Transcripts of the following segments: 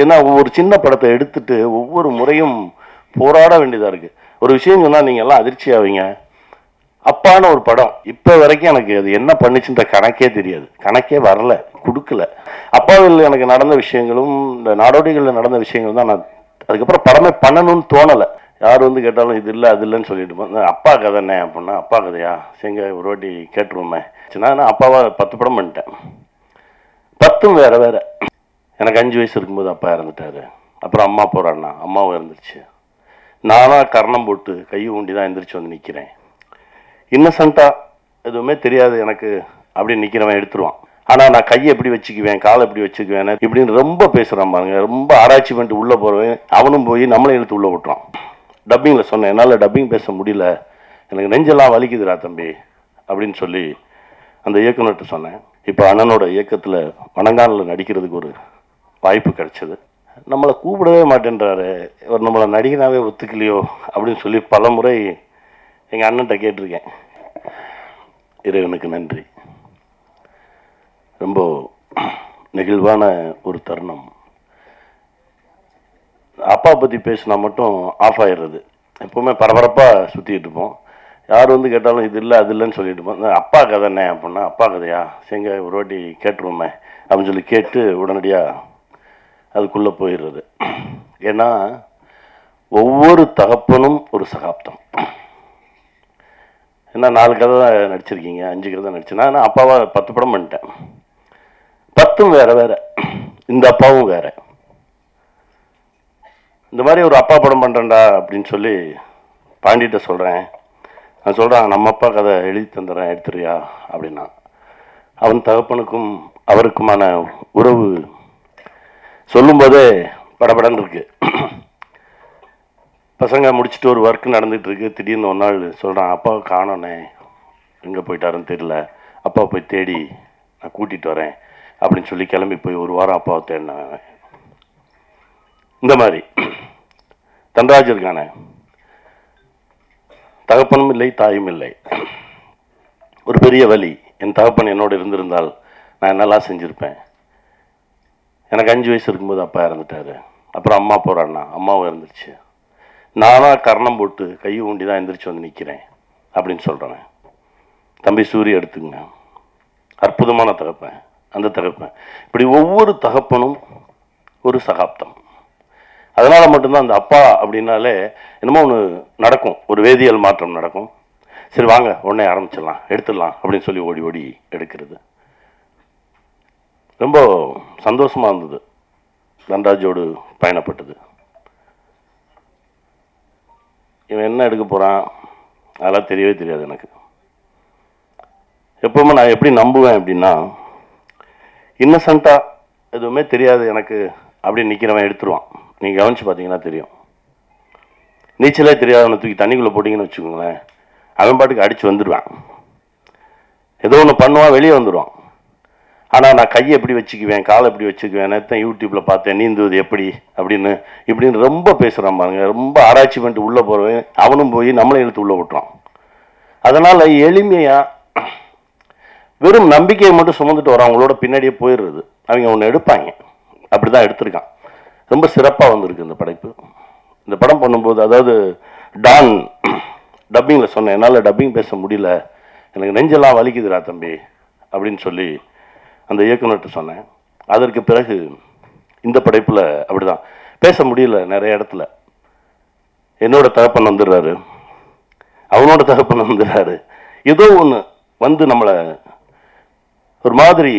ஏன்னா ஒவ்வொரு சின்ன படத்தை எடுத்துட்டு ஒவ்வொரு முறையும் போராட வேண்டியதா இருக்கு. ஒரு விஷயம் சொன்னா நீங்க எல்லாம் அதிர்ச்சி ஆவீங்க. அப்பான்னு ஒரு படம் இப்ப வரைக்கும் எனக்கு அது என்ன பண்ணுச்சுன்ற கணக்கே தெரியாது, கணக்கே வரல, கொடுக்கல. அப்பாவில் எனக்கு நடந்த விஷயங்களும் இந்த நாடோடிகளில் நடந்த விஷயங்களும் தான். நான் அதுக்கப்புறம் படமே பண்ணணும்னு தோணலை. யார் வந்து கேட்டாலும் இது இல்லை அது இல்லைன்னு சொல்லிட்டு அப்பா கதை என்ன அப்படின்னா, அப்பா கதையா சரிங்க ஒரு வாட்டி கேட்டுருவோமே. நான் அப்பாவா 10 படம் பண்ணிட்டேன். 10ம் வேற வேற. எனக்கு 5 வயசு இருக்கும்போது அப்பா இறந்துட்டாரு. அப்புறம் அம்மா போறான்னா அம்மாவும் இறந்துருச்சு. நானா கர்ணம் போட்டு கையை ஊண்டி தான் எந்திரிச்சு வந்து நிற்கிறேன். இன்னசென்ட்டா எதுவுமே தெரியாது எனக்கு அப்படின்னு நிற்கிறவன் எடுத்துருவான். ஆனால் நான் கையை எப்படி வச்சுக்குவேன், காலை எப்படி வச்சுக்குவேன் இப்படின்னு ரொம்ப பேசுகிறான் பாருங்க. ரொம்ப ஆராய்ச்சி பண்ணிட்டு உள்ளே போகிறவன் அவனும் போய் நம்மளை இழுத்து உள்ளே விட்டுறான். டப்பிங்கில் சொன்னேன், என்னால் டப்பிங் பேச முடியல, எனக்கு நெஞ்செல்லாம் வலிக்குதுடா தம்பி அப்படின்னு சொல்லி அந்த இயக்குனர்கிட்ட சொன்னேன். இப்போ அண்ணனோட இயக்கத்தில் வணங்கானில் நடிக்கிறதுக்கு ஒரு வாய்ப்பு கிடைச்சது. நம்மளை கூப்பிடவே மாட்டேன்றாரு, இவர் நம்மளை நடிகனாவே ஒத்துக்கலையோ அப்படின்னு சொல்லி பல முறை எங்கள் அண்ணன்ட்ட கேட்டிருக்கேன். இறைவனுக்கு நன்றி. ரொம்ப நெகிழ்வான ஒரு தருணம். அப்பா பற்றி பேசினா மட்டும் ஆஃப் ஆயிடுறது. எப்போவுமே பரபரப்பாக சுற்றிட்டு இருப்போம். யார் வந்து கேட்டாலும் இது இல்லை அது இல்லைன்னு சொல்லிட்டு இருப்போம். அப்பா கதை என்ன அப்படின்னா, அப்பா கதையா சரிங்க ஒரு வாட்டி கேட்டுருவோமே அப்படின்னு சொல்லி கேட்டு உடனடியாக அதுக்குள்ளே போயிடுறது. ஏன்னா ஒவ்வொரு தகப்பனும் ஒரு சகாப்தம். ஏன்னா 4 கதை தான் நடிச்சிருக்கீங்க, 5 கதை நடிச்சேன். நான் அப்பாவா 10 படம் பண்ணிட்டேன். 10ம் வேற வேற. இந்த அப்பாவும் வேற. இந்த மாதிரி ஒரு அப்பா படம் பண்ணுறேன்டா அப்படின்னு சொல்லி பாண்டிகிட்ட சொல்கிறேன். நான் சொல்கிறேன், நம்ம அப்பா கதை எழுதி தந்துடுறேன் எடுத்துறியா அப்படின்னா. அவன் தகப்பனுக்கும் அவருக்குமான உறவு சொல்லும்போதே படபடன்னு இருக்கு. பசங்க முடிச்சுட்டு ஒரு ஒர்க் நடந்துகிட்டு இருக்கு. திடீர்னு ஒரு நாள் சொல்கிறான், அப்பாவை காணோனே, எங்கே போயிட்டாருன்னு தெரியல, அப்பாவை போய் தேடி நான் கூட்டிகிட்டு வரேன் அப்படின்னு சொல்லி கிளம்பி போய் ஒரு வாரம் அப்பாவை தேடினேன். இந்த மாதிரி தன்ராஜ் இருக்கானே, தகப்பனும் இல்லை தாயும் இல்லை. ஒரு பெரிய வலி. என் தகப்பன் என்னோடு இருந்திருந்தால் நான் என்னெல்லாம் செஞ்சுருப்பேன். எனக்கு 5 வயசு இருக்கும்போது அப்பா இறந்துட்டாரு. அப்புறம் அம்மா போறான்னா அம்மாவும் இறந்துருச்சு. நானா கர்ணம் போட்டு கையை ஊண்டி தான் எந்திரிச்சு வந்து நிற்கிறேன் அப்படின்னு சொல்கிறேன். தம்பி சூரிய எடுத்துங்க, அற்புதமான தகப்பன். அந்த தகப்பன் இப்படி ஒவ்வொரு தகப்பனும் ஒரு சகாப்தம். அதனால் மட்டும்தான் அந்த அப்பா அப்படின்னாலே என்னமோ ஒன்று நடக்கும், ஒரு வேதியியல் மாற்றம் நடக்கும். சரி வாங்க உடனே ஆரம்பிச்சிடலாம், எடுத்துடலாம் அப்படின்னு சொல்லி ஓடி ஓடி எடுக்கிறது. ரொம்ப சந்தோஷமாக இருந்தது தன்ராஜோடு பயணப்பட்டது. இவன் என்ன எடுக்க போகிறான் அதெல்லாம் தெரியவே தெரியாது எனக்கு. எப்பவுமே நான் எப்படி நம்புவேன் அப்படின்னா, இன்னசென்ட்டாக எதுவுமே தெரியாது எனக்கு அப்படின்னு நிற்கிறவன் எடுத்துருவான். நீங்கள் கவனித்து பார்த்தீங்கன்னா தெரியும். நீச்சலே தெரியாதவனை தூக்கி தண்ணிக்குள்ளே போட்டிங்கன்னு வச்சுக்கோங்களேன், அவன் பாட்டுக்கு அடித்து வந்துடுவான். ஏதோ ஒன்று பண்ணுவான், வெளியே வந்துடுவான். ஆனால் நான் கையை எப்படி வச்சுக்குவேன், காலை எப்படி வச்சுக்குவேன், நேற்று யூடியூப்பில் பார்த்தேன் நீந்துவது எப்படி அப்படின்னு இப்படின்னு ரொம்ப பேசுகிறான் பாருங்க. ரொம்ப ஆராய்ச்சி பண்ணிட்டு உள்ளே போகிறவன் அவனும் போய் நம்மளை இழுத்து உள்ளே விட்டுறான். அதனால் எளிமையாக வெறும் நம்பிக்கையை மட்டும் சுமந்துட்டு வரான், அவங்களோட பின்னாடியே போயிடுறது. அவங்க ஒன்று எடுப்பாங்க. அப்படி தான் எடுத்திருக்கான். ரொம்ப சிறப்பாக வந்திருக்கு இந்த படைப்பு. இந்த படம் பண்ணும்போது, அதாவது டான் டப்பிங்கில் சொன்னேன், என்னால் டப்பிங் பேச முடியல, எனக்கு நெஞ்செல்லாம் வலிக்குதுடா தம்பி அப்படின்னு சொல்லி அந்த இயக்குனர்கிட்ட சொன்னேன். அதற்கு பிறகு இந்த படைப்பில் அப்படிதான் பேச முடியல. நிறைய இடத்துல என்னோட தகப்பன் வந்துடுறாரு, அவனோட தகப்பன் வந்துடுறாரு. ஏதோ ஒன்று வந்து நம்மளை ஒரு மாதிரி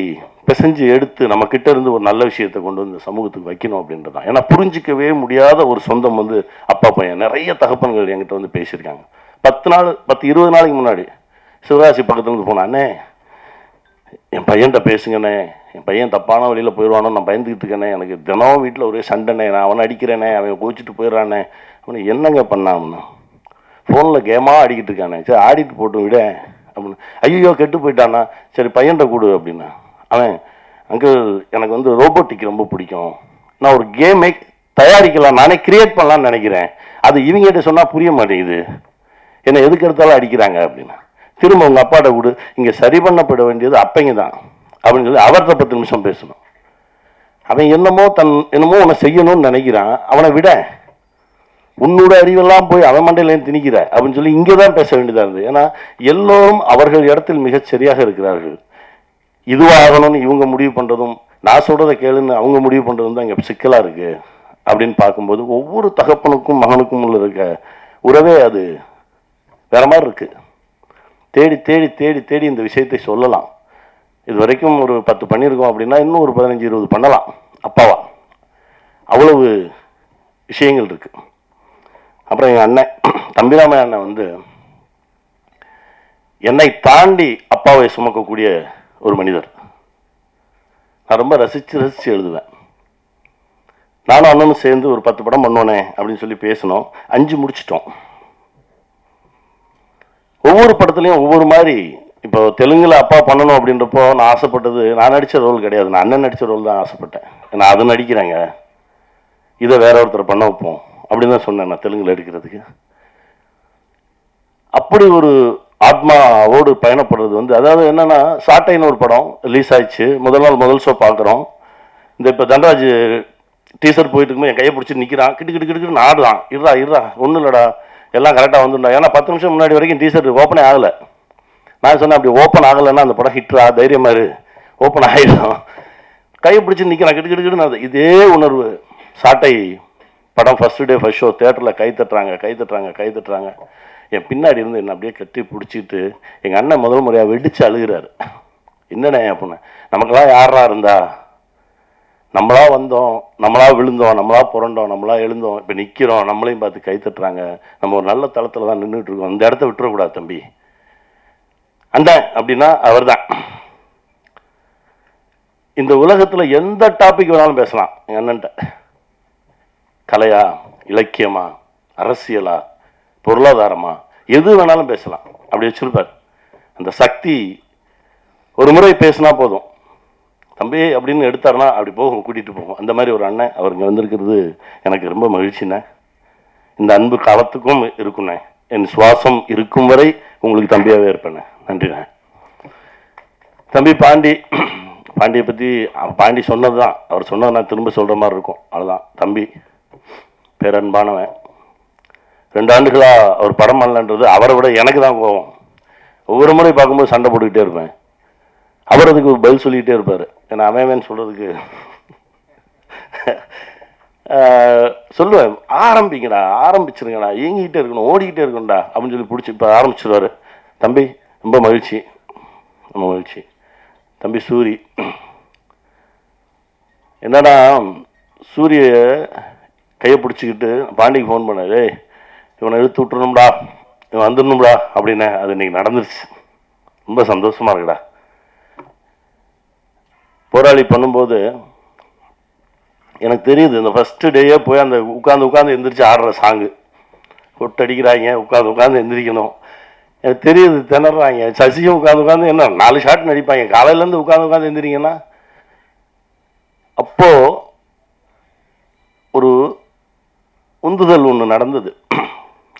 பிசைஞ்சு எடுத்து நம்ம கிட்ட இருந்து ஒரு நல்ல விஷயத்தை கொண்டு வந்து சமூகத்துக்கு வைக்கணும் அப்படின்றதான். ஏன்னா புரிஞ்சிக்கவே முடியாத ஒரு சொந்தம் வந்து அப்பா பையன். நிறைய தகப்பன்கள் என்கிட்ட வந்து பேசியிருக்காங்க. 10-20 நாளைக்கு முன்னாடி சிவகாசி பக்கத்துலேருந்து போனானே, என் பையன்கிட்ட பேசுங்கண்ணே, என் பையன் தப்பான வழியில் போயிடுவானோ நான் பயந்துக்கிட்டு இருக்கேனே, எனக்கு தினம் வீட்டில் ஒரே சண்டைண்ணே, நான் அவனை அடிக்கிறேனே, அவன் கோச்சிட்டு போயிடுறானே, அவனை என்னங்க பண்ணான்னு ஃபோனில் கேமாக ஆடிக்கிட்டு இருக்கானே, சரி ஆடிட்டு போட்டு விட அப்படின்னு. ஐயோ கெட்டு போயிட்டானா, சரி பையன்கிட்ட கூடு அப்படின்னா. அவன் அங்கிள் எனக்கு வந்து ரோபோட்டிக் ரொம்ப பிடிக்கும், நான் ஒரு கேமை தயாரிக்கலாம், நானே கிரியேட் பண்ணலான்னு நினைக்கிறேன், அது இவங்ககிட்ட சொன்னால் புரிய மாட்டேங்குது, என்னை எதுக்கு எடுத்தாலும் அடிக்கிறாங்க அப்படின்னா. திரும்ப உங்கள் அப்பாட்ட கூட இங்கே சரி பண்ணப்பட வேண்டியது அப்பைங்க தான் அப்படின்னு சொல்லி அவர்கிட்ட 10 நிமிஷம் பேசணும். அவன் என்னமோ உன்னை செய்யணும்னு நினைக்கிறான், அவனை விட உன்னோட அறிவெல்லாம் போய் அவன் மண்டையில திணிக்கிற அப்படின்னு சொல்லி இங்கே தான் பேச வேண்டியதாக இருந்தது. ஏன்னா எல்லோரும் அவர்கள் இடத்தில் மிகச் சரியாக இருக்கிறார்கள். இதுவாகணும்னு இவங்க முடிவு பண்ணுறதும், நான் சொல்கிறத கேளுன்னு அவங்க முடிவு பண்ணுறதும் தான் இங்கே சிக்கலாக இருக்குது. அப்படின்னு பார்க்கும்போது ஒவ்வொரு தகப்பனுக்கும் மகனுக்கும் உள்ள இருக்க உறவே அது வேற மாதிரி இருக்குது. தேடி தேடி தேடி தேடி இந்த விஷயத்தை சொல்லலாம். இது வரைக்கும் ஒரு 10 பண்ணியிருக்கோம் அப்படின்னா இன்னும் ஒரு 15-20 பண்ணலாம் அப்பாவா. அவ்வளவு விஷயங்கள் இருக்கு. அப்புறம் எங்கள் அண்ணன் தம்பிராம அண்ணன் வந்து என்னை தாண்டி அப்பாவை சுமக்கக்கூடிய ஒரு மனிதர். நான் ரொம்ப ரசித்து ரசித்து எழுதுவேன். நானும் அண்ணனும் சேர்ந்து ஒரு 10 படம் பண்ணோனே அப்படின்னு சொல்லி பேசணும். 5 முடிச்சிட்டோம். ஒவ்வொரு படத்துலையும் ஒவ்வொரு மாதிரி. இப்போ தெலுங்குல அப்பா பண்ணணும் அப்படின்றப்போ நான் ஆசைப்பட்டது நான் நடித்த ரோல் கிடையாது, நான் அண்ணன் நடித்த ரோல் தான் ஆசைப்பட்டேன். நான் அதை நடிக்கிறேங்க, இதை வேற ஒருத்தர் பண்ண வைப்போம் அப்படின்னு தான் சொன்னேன் நான் தெலுங்குல எடுக்கிறதுக்கு. அப்படி ஒரு ஆத்மாவோடு பயணப்படுறது வந்து, அதாவது என்னன்னா, சாட்டைன்னு ஒரு படம் ரிலீஸ் ஆயிடுச்சு. முதல் ஷோ பார்க்குறோம். இந்த இப்போ தண்டராஜ் டீசர் போயிட்டு இருக்கும்போது என் கையை பிடிச்சி நிற்கிறான், கிட்டு கிட்டு கிட்டுன்னு ஆடுறான். இருறா ஒன்றும் இல்லைடா, எல்லாம் கரெக்டாக வந்துடா. ஏன்னா 10 நிமிஷம் முன்னாடி வரைக்கும் டீசர் ஓப்பனே ஆகலை. நான் சொன்னேன், அப்படி ஓப்பன் ஆகலைன்னா அந்த படம் ஹிட்ரா, தைரியமா இரு, ஓப்பன் ஆகிடும். கையை பிடிச்சி நிற்கிறான், கிட்டு கிட்டுன்னு. இதே உணர்வு சாட்டை படம் ஃபர்ஸ்ட் டே ஃபர்ஸ்ட் ஷோ தேட்டரில் கை தட்டுறாங்க. என் பின்னாடி இருந்து என்ன அப்படியே கட்டி பிடிச்சிட்டு எங்கள் அண்ணன் முதல் முறையாக வெடிச்சு அழுகிறாரு. என்னண்ணே அப்படின்னு. நமக்கெல்லாம் யாரா இருந்தா, நம்மளா வந்தோம், நம்மளா விழுந்தோம், நம்மளா புரண்டோம், நம்மளா எழுந்தோம், இப்போ நிற்கிறோம், நம்மளையும் பார்த்து கை தட்டுறாங்க. நம்ம ஒரு நல்ல தளத்தில் தான் நின்றுட்டு இருக்கோம். இந்த இடத்த விட்டுறக்கூடாது தம்பி. அண்ணன் அப்படின்னா அவர் தான். இந்த உலகத்தில் எந்த டாபிக் வேணாலும் பேசலாம் எங்கள் அண்ணன்ட்ட. கலையா, இலக்கியமா, அரசியலா, பொருளாதாரமா, எது வேணாலும் பேசலாம். அப்படி வச்சிருப்பார். அந்த சக்தி ஒரு முறை பேசினா போதும், தம்பி அப்படின்னு எடுத்தாருன்னா அப்படி போகும், கூட்டிகிட்டு போகும். அந்த மாதிரி ஒரு அண்ணன் அவர் இங்கே வந்திருக்கிறது எனக்கு ரொம்ப மகிழ்ச்சிண்ணே. இந்த அன்பு காலத்துக்கும் இருக்குண்ணே. என் சுவாசம் இருக்கும் வரை உங்களுக்கு தம்பியாகவே இருப்பேண்ணே. நன்றிண்ணே. தம்பி பாண்டியை பற்றி பாண்டி சொன்னது தான், அவர் சொன்னது நான் திரும்ப சொல்கிற மாதிரி இருக்கும். அவ்வளோதான். தம்பி பேரன்பானவன். 2 ஆண்டுகளாக அவர் படம் பண்ணலன்றது அவரை விட எனக்கு தான் கோவம். ஒவ்வொரு முறை பார்க்கும்போது சண்டை போட்டுக்கிட்டே இருப்பேன். அவர் அதுக்கு பதில் சொல்லிக்கிட்டே இருப்பார். ஏன்னா அவன் சொல்கிறதுக்கு சொல்லுவேன், ஆரம்பிச்சிருங்கடா, இயங்கிக்கிட்டே இருக்கணும், ஓடிக்கிட்டே இருக்கணும்டா அப்படின்னு சொல்லி பிடிச்சி இப்போ ஆரம்பிச்சிருவார். தம்பி ரொம்ப மகிழ்ச்சி. தம்பி சூரி என்னடா, சூரிய கையை பிடிச்சிக்கிட்டு பாண்டிக்கு ஃபோன் பண்ணாரு, இவனை இழுத்து விட்டுறணும்டா, இவன் வந்துடணும்டா அப்படின்னு. அது இன்னைக்கு நடந்துருச்சு. ரொம்ப சந்தோஷமா இருக்குடா. போராளி பண்ணும்போது எனக்கு தெரியுது, இந்த ஃபர்ஸ்ட் டேயே போய் அந்த உட்காந்து எந்திரிச்சு ஆடுற சாங்கு, கொட்டடிக்கிறாங்க, உட்காந்து எந்திரிக்கணும். எனக்கு தெரியுது, திணறாங்க. சசியும் உட்காந்து என்ன 4 ஷாட் நடிப்பாங்க. காலையிலேருந்து உட்காந்து எந்திரிங்கன்னா, அப்போ ஒரு உந்துதல் ஒன்று நடந்தது.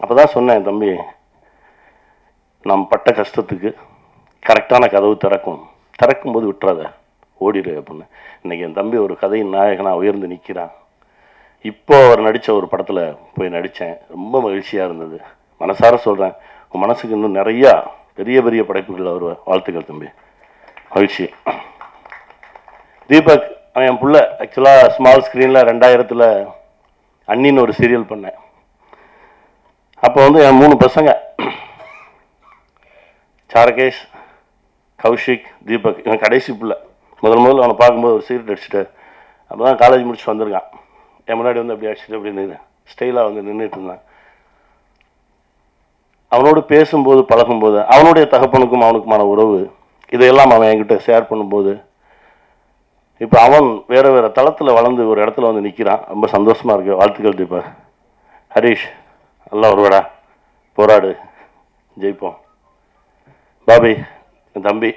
அப்போதான் சொன்னேன், தம்பி நாம் பட்ட கஷ்டத்துக்கு கரெக்டான கதவு திறக்கும்போது விட்டுறாத, ஓடிடு அப்படின்னு. இன்னைக்கு என் தம்பி ஒரு கதையின் நாயகனாக உயர்ந்து நிற்கிறான். இப்போ அவர் நடித்த ஒரு படத்தில் போய் நடித்தேன். ரொம்ப மகிழ்ச்சியாக இருந்தது. மனசார சொல்கிறேன், உன் மனசுக்கு இன்னும் நிறையா பெரிய படைப்புகள் அவர். வாழ்த்துக்கள் தம்பி, மகிழ்ச்சி. தீபக் அவன் என் புள்ள. ஆக்சுவலாக ஸ்மால் ஸ்க்ரீனில் 2000 அண்ணின்னு ஒரு சீரியல் பண்ணேன். அப்போ வந்து என் 3 பசங்க, சாரகேஷ், கௌஷிக், தீபக். இவன் கடைசி பிள்ளை. முதல்ல அவனை பார்க்கும்போது ஒரு சீரியட் அடிச்சுட்டு, அப்போ தான் காலேஜ் முடிச்சு வந்திருக்கான். என் முன்னாடி வந்து அப்படி அடிச்சுட்டு அப்படின்னு ஸ்டைலாக வந்து நின்றுட்டு இருந்தான். அவனோடு பேசும்போது பழகும்போது அவனுடைய தகப்பனுக்கும் அவனுக்குமான உறவு, இதையெல்லாம் அவன் என்கிட்ட ஷேர் பண்ணும்போது, இப்போ அவன் வேறு தளத்தில் வளர்ந்து ஒரு இடத்துல வந்து நிற்கிறான். ரொம்ப சந்தோஷமாக இருக்கு. வாழ்த்துக்கள் தீபா. ஹரீஷ் நல்லா வருவாடா, போராடு, ஜெயிப்போம். பாபி என் தம்பி,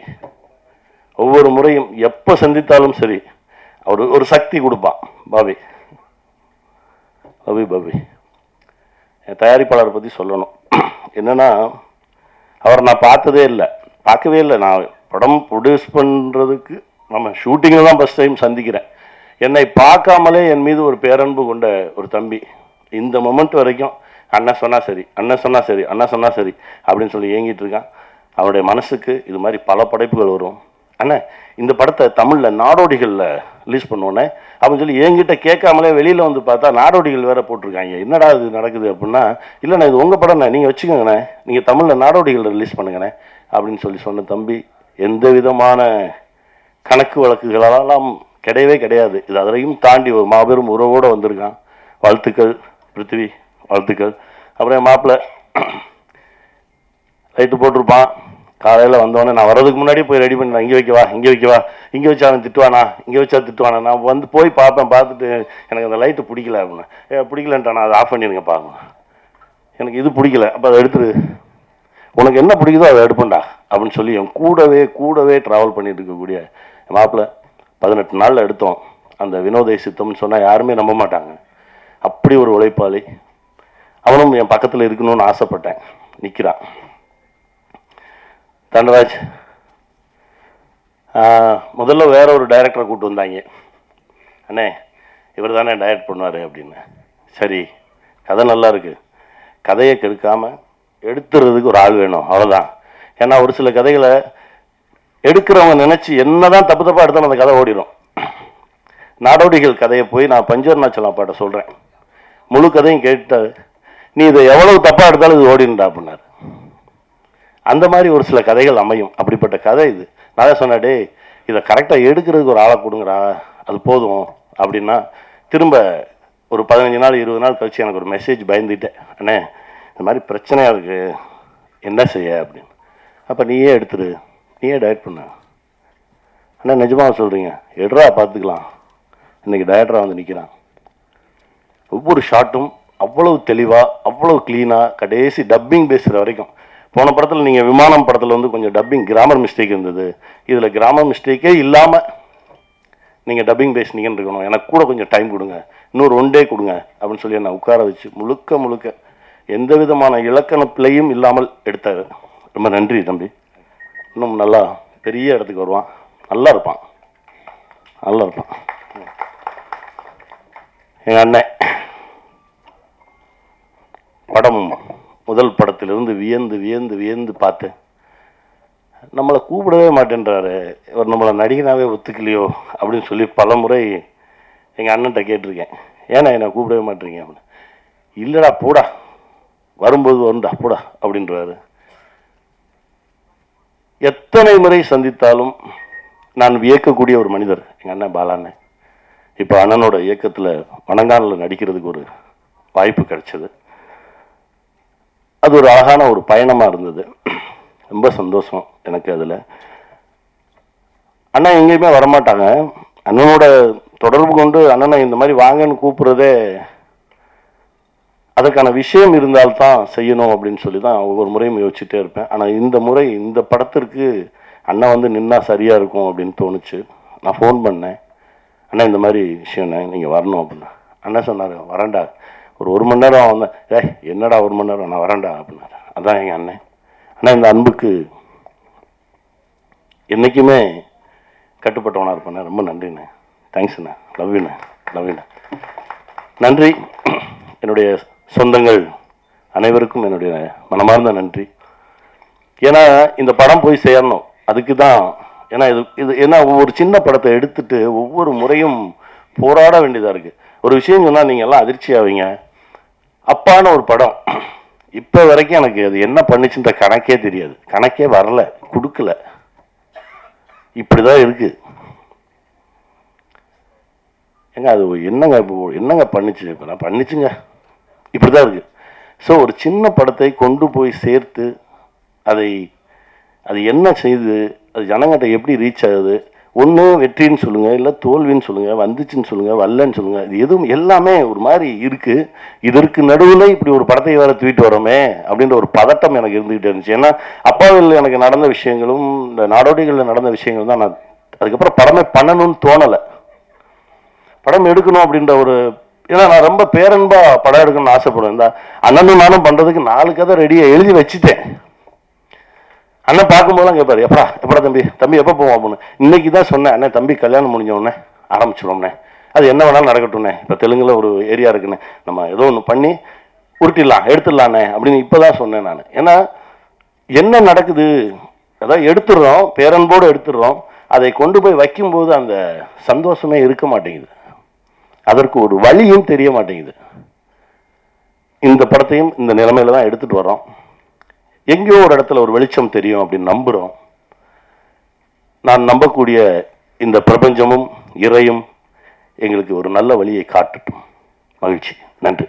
ஒவ்வொரு முறையும் எப்போ சந்தித்தாலும் சரி அவர் ஒரு சக்தி கொடுப்பான். பாபி என் தயாரிப்பாளரை பற்றி சொல்லணும். என்னன்னா, அவரை நான் பார்க்கவே இல்லை. நான் படம் ப்ரொடியூஸ் பண்ணுறதுக்கு நம்ம ஷூட்டிங்கில் தான் ஃபஸ்ட் டைம் சந்திக்கிறேன். என்னை பார்க்காமலே என் மீது ஒரு பேரன்பு கொண்ட ஒரு தம்பி. இந்த மொமெண்ட் வரைக்கும் அண்ணன் சொன்னா சரி, அண்ணன் சொன்னா சரி, அண்ணன் சொன்னா சரி அப்படின்னு சொல்லி ஏங்கிட்டு இருக்கான். அவருடைய மனசுக்கு இது மாதிரி பல படைப்புகள் வரும். அண்ணன் இந்த படத்தை தமிழில் நாடோடிகளில் ரிலீஸ் பண்ணுவோன்னே அப்படின்னு சொல்லி என்கிட்ட கேட்காமலே வெளியில் வந்து பார்த்தா நாடோடிகள் வேற போட்டிருக்காங்க. என்னடா இது நடக்குது அப்படின்னா, இல்லைண்ணா இது உங்கள் படம்ண்ணே, நீங்கள் வச்சுக்கோங்கண்ணே, நீங்கள் தமிழில் நாடோடிகளில் ரிலீஸ் பண்ணுங்கண்ணே அப்படின்னு சொல்லி சொன்ன தம்பி. எந்த விதமான கணக்கு வழக்குகளெல்லாம் கிடையவே கிடையாது. இது அதரையும் தாண்டி ஒரு மாபெரும் உறவோடு வந்திருக்கான். வாழ்த்துக்கள் பிருத்திவி, வாழ்த்துக்கள். அப்புறம் என் மாப்பிள்ளை லைட்டு போட்டிருப்பான். காலையில் வந்தோடனே நான் வர்றதுக்கு முன்னாடியே போய் ரெடி பண்ணி, இங்கே வைக்கவா, இங்கே வைக்கவா, இங்கே வச்சா அவன் திட்டுவானா, இங்கே வச்சா திட்டுவானா. நான் வந்து போய் பார்ப்பேன், பார்த்துட்டு எனக்கு அந்த லைட்டு பிடிக்கல அப்படின்னா, பிடிக்கலன்ட்டானா அதை ஆஃப் பண்ணிடுங்க பாருங்க, எனக்கு இது பிடிக்கல, அப்போ அதை எடுத்துரு, உனக்கு என்ன பிடிக்குதோ அதை எடுப்பண்டா அப்படின்னு சொல்லி என் கூடவே ட்ராவல் பண்ணிட்டு இருக்கக்கூடிய மாப்பிள்ளை 18 நாளில் எடுத்தோம். அந்த வினோதை சித்தம்னு சொன்னால் யாருமே நம்ப மாட்டாங்க. அப்படி ஒரு உழைப்பாளி. அவனும் என் பக்கத்தில் இருக்கணும்னு ஆசைப்பட்டேன். நிற்கிறான் தண்டராஜ். முதல்ல வேற ஒரு டைரக்டரை கூப்பிட்டு வந்தாங்க. அண்ணே இவர் தானே டைரக்ட் பண்ணுவார் அப்படின்னு. சரி, கதை நல்லா இருக்கு, கதையை கெடுக்காமல் எடுத்துறதுக்கு ஒரு ஆள் வேணும், அவ்வளோதான். ஏன்னா ஒரு சில கதைகளை எடுக்கிறவங்க நினச்சி என்னதான் தப்பு தப்பாக எடுத்தாலும் அந்த கதை ஓடிடும். நாடோடிகள் கதையை போய் நான் பஞ்சவர்ணாச்சலம் அப்பாட்ட சொல்கிறேன், முழு கதையும் கேட்டாரு, நீ இதை எவ்வளவு தப்பாக எடுத்தாலும் இது ஓடிண்டா அப்படின்னாரு. அந்த மாதிரி ஒரு சில கதைகள் அமையும். அப்படிப்பட்ட கதை இது. நான் சொன்னாடே இதை கரெக்டாக எடுக்கிறதுக்கு ஒரு ஆளை கொடுங்கடா, அது போதும் அப்படின்னா, திரும்ப ஒரு 15 நாள் 20 நாள் கழிச்சு எனக்கு ஒரு மெசேஜ் பயந்துட்டேன், அண்ணே இந்த மாதிரி பிரச்சனையாக இருக்குது என்ன செய்ய அப்படின்னு. அப்போ நீயே எடுத்துரு, நீயே டைரக்ட் பண்ண. அண்ணா நிஜமாக சொல்கிறீங்க, எடுறா பார்த்துக்கலாம். இன்றைக்கி டைரக்டராக வந்து நிற்கிறான். ஒவ்வொரு ஷாட்டும் அவ்வளவு தெளிவாக, அவ்வளவு க்ளீனாக, கடைசி டப்பிங் பேசுகிற வரைக்கும். போன படத்தில் நீங்கள் விமானம் படத்தில் வந்து கொஞ்சம் டப்பிங் கிராமர் மிஸ்டேக் இருந்தது. இதில் கிராமர் மிஸ்டேக்கே இல்லாமல் நீங்கள் டப்பிங் பேசினீங்கன்னு இருக்கணும். எனக்கு கூட கொஞ்சம் டைம் கொடுங்க, இன்னொரு 1 டே கொடுங்க அப்படின்னு சொல்லி என்னை உட்கார வச்சு முழுக்க எந்த விதமான இலக்கண பிழையும் இல்லாமல் எடுத்தார். ரொம்ப நன்றி தம்பி. இன்னும் நல்லா பெரிய இடத்துக்கு வருவான், நல்லா இருப்பான். எங்கள் அண்ணன் படம் முதல் படத்திலிருந்து வியந்து பார்த்தேன். நம்மளை கூப்பிடவே மாட்டேன்றாரு, இவர் நம்மளை நடிகனாவே ஒத்துக்கலையோ அப்படின்னு சொல்லி பல முறை எங்கள் அண்ணன்ட்ட கேட்டிருக்கேன், ஏன்னா என்னை கூப்பிடவே மாட்டேறீங்க அப்படின்னு. இல்லைடா போடா, வரும்போது வருண்டா போடா அப்படின்றாரு. எத்தனை முறை சந்தித்தாலும் நான் வியக்கக்கூடிய ஒரு மனிதர் எங்கள் அண்ணன் பாலாண்ணன். இப்போ அண்ணனோட இயக்கத்தில் வணங்கானில் நடிக்கிறதுக்கு ஒரு வாய்ப்பு கிடைச்சது. அது ஒரு அழகான ஒரு பயணமாக இருந்தது. ரொம்ப சந்தோஷம் எனக்கு அதில். அண்ணன் எங்கேயுமே வரமாட்டாங்க. அண்ணனோட தொடர்பு கொண்டு அண்ணனை இந்த மாதிரி வாங்கன்னு கூப்பிட்றதே அதற்கான விஷயம் இருந்தால்தான் செய்யணும் அப்படின்னு சொல்லி தான் ஒவ்வொரு முறையும் யோசிச்சுட்டே இருப்பேன். ஆனால் இந்த முறை இந்த படத்திற்கு அண்ணன் வந்து நின்னா சரியாக இருக்கும் அப்படின்னு தோணுச்சு. நான் ஃபோன் பண்ணேன், அண்ணா இந்த மாதிரி விஷயம்ண்ணே நீங்கள் வரணும் அப்படின்னா. அண்ணன் சொன்னார், வரேன்டா, ஒரு மணி நேரம் வந்தேன். என்னடா 1 மணி நேரம், நான் வரேன்டா அப்படின்னாரு. அதான் எங்கள் அண்ணன். ஆனால் இந்த அன்புக்கு என்றைக்குமே கட்டுப்பட்டவனாக இருப்பேண்ணே. ரொம்ப நன்றிண்ணே, தேங்க்ஸ்ண்ணே, லவ்யூண்ணே. நன்றி. என்னுடைய சொந்தங்கள் அனைவருக்கும் என்னுடைய மனமார்ந்த நன்றி. ஏன்னா இந்த படம் போய் சேரணும், அதுக்கு தான். ஏன்னா இது ஏன்னா ஒவ்வொரு சின்ன படத்தை எடுத்துட்டு ஒவ்வொரு முறையும் போராட வேண்டியதாக இருக்குது. ஒரு விஷயம் சொன்னால் நீங்கள் எல்லாம் அதிர்ச்சி ஆவீங்க. அப்பான ஒரு படம் இப்போ வரைக்கும் எனக்கு அது என்ன பண்ணிச்சுன்ற கணக்கே தெரியாது, கணக்கே வரல, கொடுக்கல, இப்படிதான் இருக்கு. ஏங்க அது என்னங்க பண்ணிச்சு, இப்போ நான் பண்ணிச்சுங்க, இப்படிதான் இருக்கு. ஸோ ஒரு சின்ன படத்தை கொண்டு போய் சேர்த்து அது என்ன செய்யுது, அது ஜனங்கிட்ட எப்படி ரீச் ஆகுது, ஒன்று வெற்றின்னு சொல்லுங்கள், இல்லை தோல்வின்னு சொல்லுங்கள், வந்துச்சுன்னு சொல்லுங்கள், வரலன்னு சொல்லுங்கள், இது எதுவும் எல்லாமே ஒரு மாதிரி இருக்குது. இதற்கு நடுவில் இப்படி ஒரு படத்தை வேறு தூக்கிட்டு வரோமே அப்படின்ற ஒரு பதட்டம் எனக்கு இருந்துக்கிட்டே இருந்துச்சு. ஏன்னா அப்பாவில் எனக்கு நடந்த விஷயங்களும் இந்த நாடோடிகளில் நடந்த விஷயங்கள் தான். நான் அதுக்கப்புறம் படமே பண்ணணும்னு தோணலை, படம் எடுக்கணும் அப்படின்ற ஒரு, ஏன்னா நான் ரொம்ப பேரன்பாக படம் எடுக்கணும்னு ஆசைப்படுவேன். இந்த அண்ணனும் நானும் பண்ணுறதுக்கு 4 கதை ரெடியாக எழுதி வச்சுட்டேன். அண்ணன் பார்க்கும்போதெல்லாம் கேட்பாரு, எப்படா தம்பி எப்போ போவோம் அப்படின்னு. இன்னைக்கு தான் சொன்னேன், அண்ணன் தம்பி கல்யாணம் முடிஞ்ச உடனே ஆரம்பிச்சிடுவோம்ண்ணே அது என்ன வேணாலும் நடக்கட்டும்ண்ணே. இப்போ தெலுங்குல ஒரு ஏரியா இருக்குண்ணே, நம்ம ஏதோ ஒன்று பண்ணி உருட்டிடலாம் எடுத்துடலாண்ணே அப்படின்னு இப்போ தான் சொன்னேன் நான். ஏன்னா என்ன நடக்குது, அதாவது எடுத்துடுறோம், பேரன்போடு எடுத்துடுறோம், அதை கொண்டு போய் வைக்கும்போது அந்த சந்தோஷமே இருக்க மாட்டேங்குது, அதற்கு ஒரு வழியும் தெரிய மாட்டேங்குது. இந்த படத்தையும் இந்த நிலைமையில தான் எடுத்துட்டு வரோம். எங்கேயோ ஒரு இடத்துல ஒரு வெளிச்சம் தெரியும் அப்படின்னு நம்புகிறோம். நான் நம்பக்கூடிய இந்த பிரபஞ்சமும் இறையும் எங்களுக்கு ஒரு நல்ல வழியை காட்டட்டும். மகிழ்ச்சி. நன்றி.